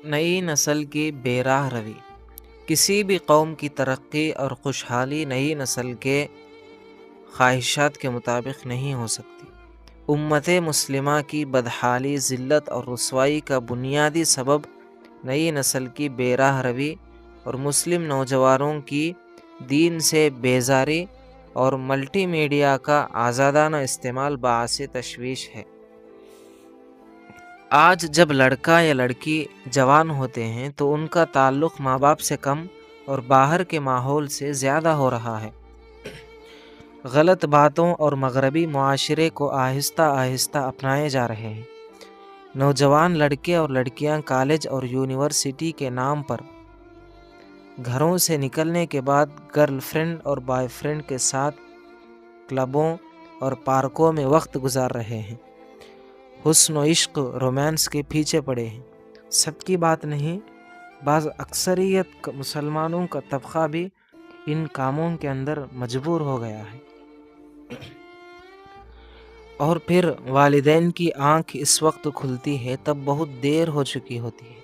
نئی نسل کی بے راہ روی۔ کسی بھی قوم کی ترقی اور خوشحالی نئی نسل کے خواہشات کے مطابق نہیں ہو سکتی۔ امت مسلمہ کی بدحالی، ذلت اور رسوائی کا بنیادی سبب نئی نسل کی بے راہ روی اور مسلم نوجوانوں کی دین سے بیزاری اور ملٹی میڈیا کا آزادانہ استعمال باعث تشویش ہے۔ آج جب لڑکا یا لڑکی جوان ہوتے ہیں تو ان کا تعلق ماں باپ سے کم اور باہر کے ماحول سے زیادہ ہو رہا ہے۔ غلط باتوں اور مغربی معاشرے کو آہستہ آہستہ اپنائے جا رہے ہیں۔ نوجوان لڑکے اور لڑکیاں کالج اور یونیورسٹی کے نام پر گھروں سے نکلنے کے بعد گرل فرینڈ اور بوائے فرینڈ کے ساتھ کلبوں اور پارکوں میں وقت گزار رہے ہیں۔ حسن و عشق، رومانس کے پیچھے پڑے ہیں۔ سب کی بات نہیں، بعض اکثریت مسلمانوں کا طبقہ بھی ان کاموں کے اندر مجبور ہو گیا ہے۔ اور پھر والدین کی آنکھ اس وقت کھلتی ہے تب بہت دیر ہو چکی ہوتی ہے۔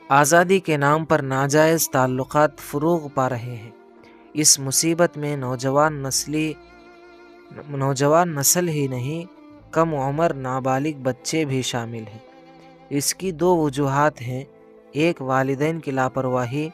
آزادی کے نام پر ناجائز تعلقات فروغ پا رہے ہیں۔ اس مصیبت میں نوجوان نسل ہی نہیں، کم عمر نابالغ بچے بھی شامل ہیں۔ اس کی دو وجوہات ہیں، ایک والدین کی لاپرواہی،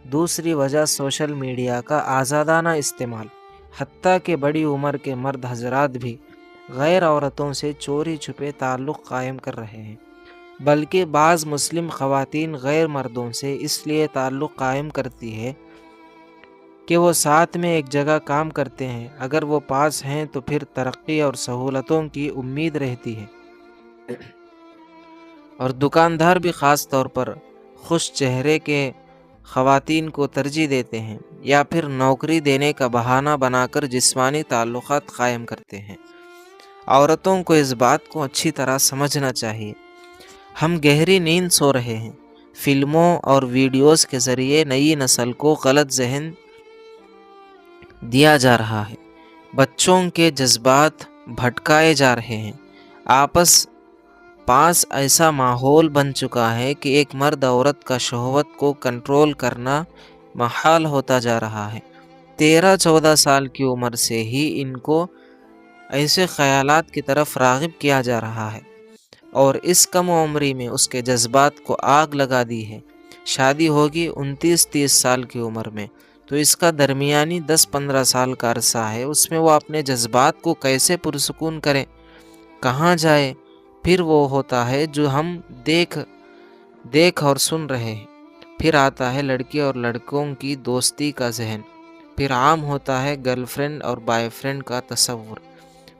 دوسری وجہ سوشل میڈیا کا آزادانہ استعمال۔ حتیٰ کہ بڑی عمر کے مرد حضرات بھی غیر عورتوں سے چوری چھپے تعلق قائم کر رہے ہیں، بلکہ بعض مسلم خواتین غیر مردوں سے اس لیے تعلق قائم کرتی ہے کہ وہ ساتھ میں ایک جگہ کام کرتے ہیں، اگر وہ پاس ہیں تو پھر ترقی اور سہولتوں کی امید رہتی ہے۔ اور دکاندار بھی خاص طور پر خوش چہرے کے خواتین کو ترجیح دیتے ہیں یا پھر نوکری دینے کا بہانہ بنا کر جسمانی تعلقات قائم کرتے ہیں۔ عورتوں کو اس بات کو اچھی طرح سمجھنا چاہیے، ہم گہری نیند سو رہے ہیں۔ فلموں اور ویڈیوز کے ذریعے نئی نسل کو غلط ذہن دیا جا رہا ہے، بچوں کے جذبات بھٹکائے جا رہے ہیں، پاس ایسا ماحول بن چکا ہے کہ ایک مرد عورت کا شہوت کو کنٹرول کرنا محال ہوتا جا رہا ہے۔ 13-14 سال کی عمر سے ہی ان کو ایسے خیالات کی طرف راغب کیا جا رہا ہے اور اس کم عمری میں اس کے جذبات کو آگ لگا دی ہے۔ شادی ہوگی 29-30 سال کی عمر میں تو اس کا درمیانی 10-15 سال کا عرصہ ہے، اس میں وہ اپنے جذبات کو کیسے پرسکون کرے، کہاں جائے؟ پھر وہ ہوتا ہے جو ہم دیکھ اور سن رہے ہیں۔ پھر آتا ہے لڑکی اور لڑکوں کی دوستی کا ذہن، پھر عام ہوتا ہے گرل فرینڈ اور بوائے فرینڈ کا تصور،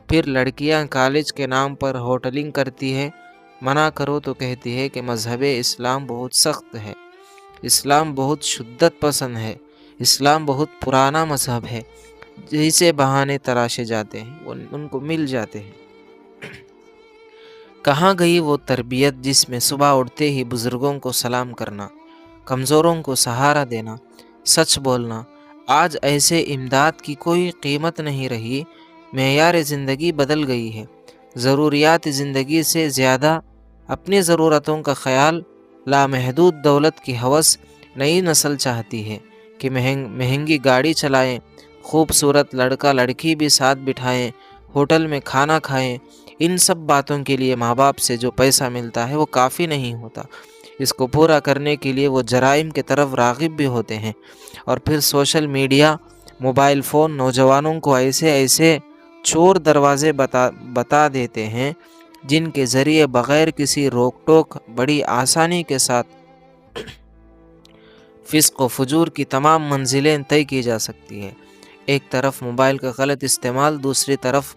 پھر لڑکیاں کالج کے نام پر ہوٹلنگ کرتی ہے، منع کرو تو کہتی ہے کہ مذہب اسلام بہت سخت ہے، اسلام بہت شدت پسند ہے، اسلام بہت پرانا مذہب ہے۔ جیسے بہانے تراشے جاتے ہیں ان کو مل جاتے ہیں۔ کہاں گئی وہ تربیت جس میں صبح اٹھتے ہی بزرگوں کو سلام کرنا، کمزوروں کو سہارا دینا، سچ بولنا؟ آج ایسے امداد کی کوئی قیمت نہیں رہی، معیار زندگی بدل گئی ہے۔ ضروریات زندگی سے زیادہ اپنی ضرورتوں کا خیال، لامحدود دولت کی ہوس نئی نسل چاہتی ہے کہ مہنگی گاڑی چلائیں، خوبصورت لڑکا لڑکی بھی ساتھ بٹھائیں، ہوٹل میں کھانا کھائیں۔ ان سب باتوں کے لیے ماں باپ سے جو پیسہ ملتا ہے وہ کافی نہیں ہوتا، اس کو پورا کرنے کے لیے وہ جرائم کی طرف راغب بھی ہوتے ہیں۔ اور پھر سوشل میڈیا، موبائل فون نوجوانوں کو ایسے چور دروازے بتا دیتے ہیں جن کے ذریعے بغیر کسی روک ٹوک بڑی آسانی کے ساتھ فسق و فجور کی تمام منزلیں طے کی جا سکتی ہیں۔ ایک طرف موبائل کا غلط استعمال، دوسری طرف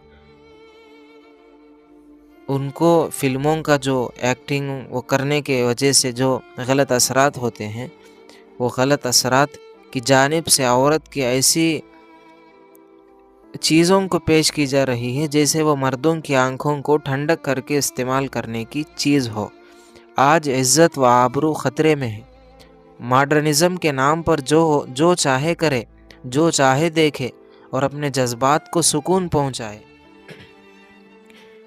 ان کو فلموں کا جو ایکٹنگ وہ کرنے کے وجہ سے جو غلط اثرات ہوتے ہیں، وہ غلط اثرات کی جانب سے عورت کی ایسی چیزوں کو پیش کی جا رہی ہے جیسے وہ مردوں کی آنکھوں کو ٹھنڈک کر کے استعمال کرنے کی چیز ہو۔ آج عزت و آبرو خطرے میں ہے۔ ماڈرنزم کے نام پر جو چاہے کرے، جو چاہے دیکھے اور اپنے جذبات کو سکون پہنچائے۔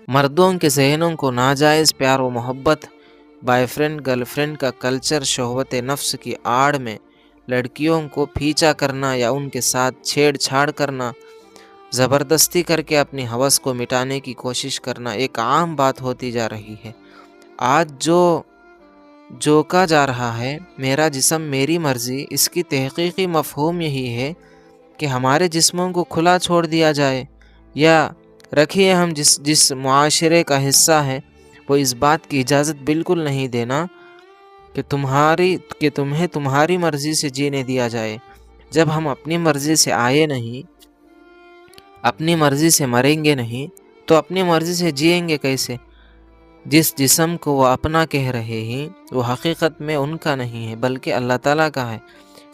مردوں کے ذہنوں کو ناجائز پیار و محبت، بوائے فرینڈ گرل فرینڈ کا کلچر، شہوت نفس کی آڑ میں لڑکیوں کو پیچھا کرنا یا ان کے ساتھ چھیڑ چھاڑ کرنا، زبردستی کر کے اپنی ہوس کو مٹانے کی کوشش کرنا ایک عام بات ہوتی جا رہی ہے۔ آج جو کہا جا رہا ہے میرا جسم میری مرضی، اس کی تحقیقی مفہوم یہی ہے کہ ہمارے جسموں کو کھلا چھوڑ دیا جائے، یا رکھیے ہم جس معاشرے کا حصہ ہے وہ اس بات کی اجازت بالکل نہیں دینا کہ تمہیں تمہاری مرضی سے جینے دیا جائے۔ جب ہم اپنی مرضی سے آئے نہیں، اپنی مرضی سے مریں گے نہیں، تو اپنی مرضی سے جئیں گے کیسے؟ جس جسم کو وہ اپنا کہہ رہے ہیں وہ حقیقت میں ان کا نہیں ہے بلکہ اللہ تعالیٰ کا ہے۔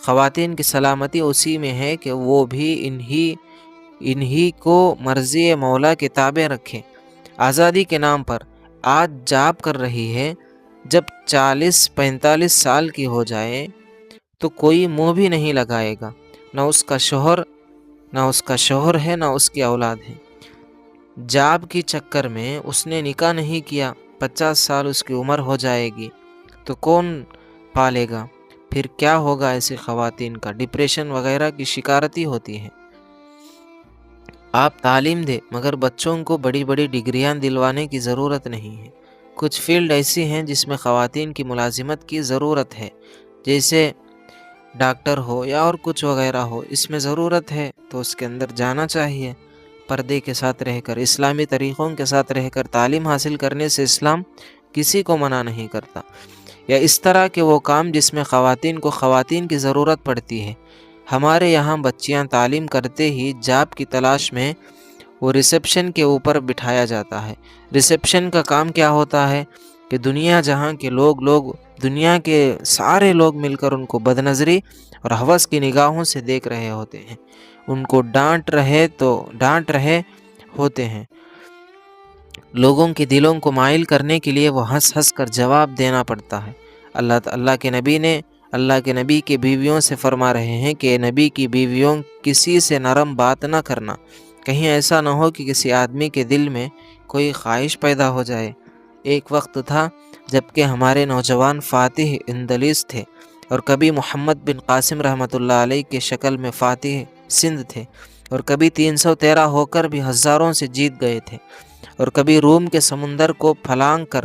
خواتین کی سلامتی اسی میں ہے کہ وہ بھی انہی کو مرضی مولا کے تابع رکھیں۔ آزادی کے نام پر آج جاب کر رہی ہے، جب 40-45 سال کی ہو جائے تو کوئی منہ بھی نہیں لگائے گا، نہ اس کا شوہر ہے نہ اس کی اولاد ہے۔ جاب کی چکر میں اس نے نکاح نہیں کیا، 50 سال اس کی عمر ہو جائے گی تو کون پالے گا؟ پھر کیا ہوگا؟ ایسی خواتین کا ڈپریشن وغیرہ کی شکارتی ہوتی ہے۔ آپ تعلیم دیں مگر بچوں کو بڑی بڑی ڈگریاں دلوانے کی ضرورت نہیں ہے۔ کچھ فیلڈ ایسی ہیں جس میں خواتین کی ملازمت کی ضرورت ہے، جیسے ڈاکٹر ہو یا اور کچھ وغیرہ ہو، اس میں ضرورت ہے تو اس کے اندر جانا چاہیے۔ پردے کے ساتھ رہ کر، اسلامی طریقوں کے ساتھ رہ کر تعلیم حاصل کرنے سے اسلام کسی کو منع نہیں کرتا، یا اس طرح کے وہ کام جس میں خواتین کی ضرورت پڑتی ہے۔ ہمارے یہاں بچیاں تعلیم کرتے ہی جاب کی تلاش میں وہ ریسیپشن کے اوپر بٹھایا جاتا ہے۔ ریسیپشن کا کام کیا ہوتا ہے کہ دنیا جہاں کے دنیا کے سارے لوگ مل کر ان کو بدنظری اور ہوس کی نگاہوں سے دیکھ رہے ہوتے ہیں، ان کو ڈانٹ رہے ہوتے ہیں۔ لوگوں کے دلوں کو مائل کرنے کے لیے وہ ہنس ہنس کر جواب دینا پڑتا ہے۔ اللہ کے نبی کے بیویوں سے فرما رہے ہیں کہ نبی کی بیویوں کسی سے نرم بات نہ کرنا، کہیں ایسا نہ ہو کہ کسی آدمی کے دل میں کوئی خواہش پیدا ہو جائے۔ ایک وقت تھا جبکہ ہمارے نوجوان فاتح اندلس تھے، اور کبھی محمد بن قاسم رحمۃ اللہ علیہ کے شکل میں فاتح سندھ تھے، اور کبھی 313 ہو کر بھی ہزاروں سے جیت گئے تھے، اور کبھی روم کے سمندر کو پھلانگ کر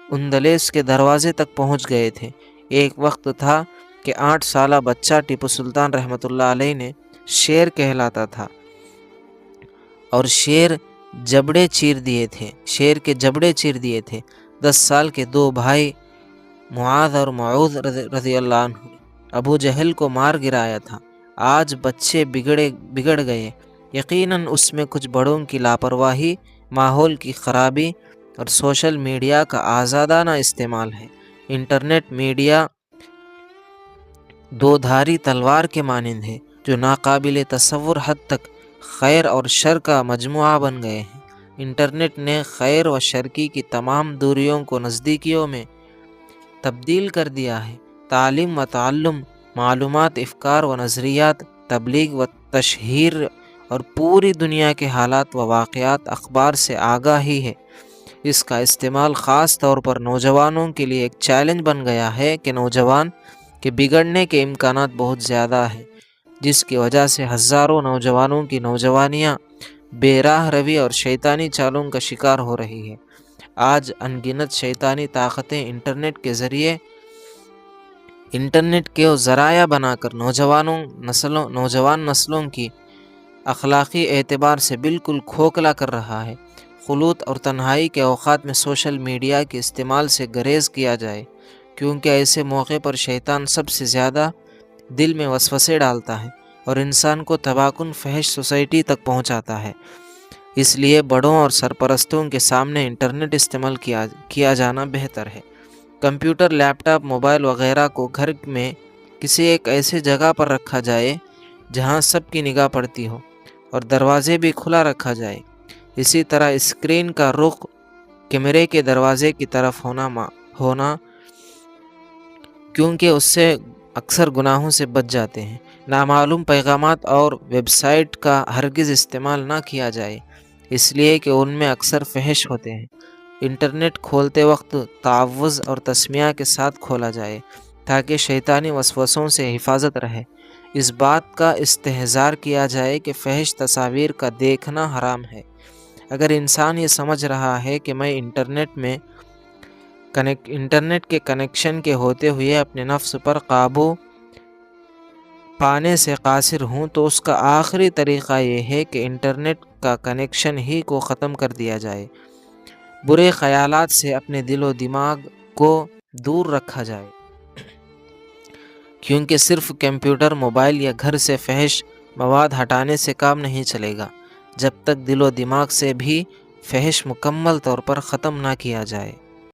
اندلس کے دروازے تک پہنچ گئے تھے۔ ایک وقت تھا کہ 8 سالہ بچہ ٹیپو سلطان رحمۃ اللہ علیہ نے شیر کہلاتا تھا، اور شیر کے جبڑے چیر دیے تھے۔ 10 سال کے 2 بھائی معاذ اور معوذ رضی اللہ عنہ ابو جہل کو مار گرایا تھا۔ آج بچے بگڑ گئے، یقیناً اس میں کچھ بڑوں کی لاپرواہی، ماحول کی خرابی اور سوشل میڈیا کا آزادانہ استعمال ہے۔ انٹرنیٹ میڈیا دو دھاری تلوار کے مانند ہے، جو ناقابل تصور حد تک خیر اور شر کا مجموعہ بن گئے ہیں۔ انٹرنیٹ نے خیر و شر کی تمام دوریوں کو نزدیکیوں میں تبدیل کر دیا ہے۔ تعلیم و تعلم، معلومات، افکار و نظریات، تبلیغ و تشہیر اور پوری دنیا کے حالات و واقعات، اخبار سے آگاہی ہے۔ اس کا استعمال خاص طور پر نوجوانوں کے لیے ایک چیلنج بن گیا ہے کہ نوجوان کے بگڑنے کے امکانات بہت زیادہ ہیں، جس کی وجہ سے ہزاروں نوجوانوں کی نوجوانیاں بے راہ روی اور شیطانی چالوں کا شکار ہو رہی ہے۔ آج ان گنت شیطانی طاقتیں انٹرنیٹ کے ذرائع بنا کر نوجوان نسلوں کی اخلاقی اعتبار سے بالکل کھوکھلا کر رہا ہے۔ خلوت اور تنہائی کے اوقات میں سوشل میڈیا کے استعمال سے گریز کیا جائے، کیونکہ ایسے موقع پر شیطان سب سے زیادہ دل میں وسوسے ڈالتا ہے اور انسان کو تباکن فحش سوسائٹی تک پہنچاتا ہے۔ اس لیے بڑوں اور سرپرستوں کے سامنے انٹرنیٹ استعمال کیا جانا بہتر ہے۔ کمپیوٹر، لیپ ٹاپ، موبائل وغیرہ کو گھر میں کسی ایک ایسے جگہ پر رکھا جائے جہاں سب کی نگاہ پڑتی ہو، اور دروازے بھی کھلا رکھا جائے۔ اسی طرح اسکرین کا رخ کیمرے کے دروازے کی طرف ہونا کیونکہ اس سے اکثر گناہوں سے بچ جاتے ہیں۔ نامعلوم پیغامات اور ویب سائٹ کا ہرگز استعمال نہ کیا جائے۔ اس لیے کہ ان میں اکثر فحش ہوتے ہیں۔ انٹرنیٹ کھولتے وقت تعوذ اور تسمیہ کے ساتھ کھولا جائے تاکہ شیطانی وسوسوں سے حفاظت رہے۔ اس بات کا استحضار کیا جائے کہ فحش تصاویر کا دیکھنا حرام ہے۔ اگر انسان یہ سمجھ رہا ہے کہ میں انٹرنیٹ کے کنیکشن کے ہوتے ہوئے اپنے نفس پر قابو پانے سے قاصر ہوں، تو اس کا آخری طریقہ یہ ہے کہ انٹرنیٹ کا کنیکشن ہی کو ختم کر دیا جائے، برے خیالات سے اپنے دل و دماغ کو دور رکھا جائے، کیونکہ صرف کمپیوٹر، موبائل یا گھر سے فحش مواد ہٹانے سے کام نہیں چلے گا جب تک دل و دماغ سے بھی فحش مکمل طور پر ختم نہ کیا جائے۔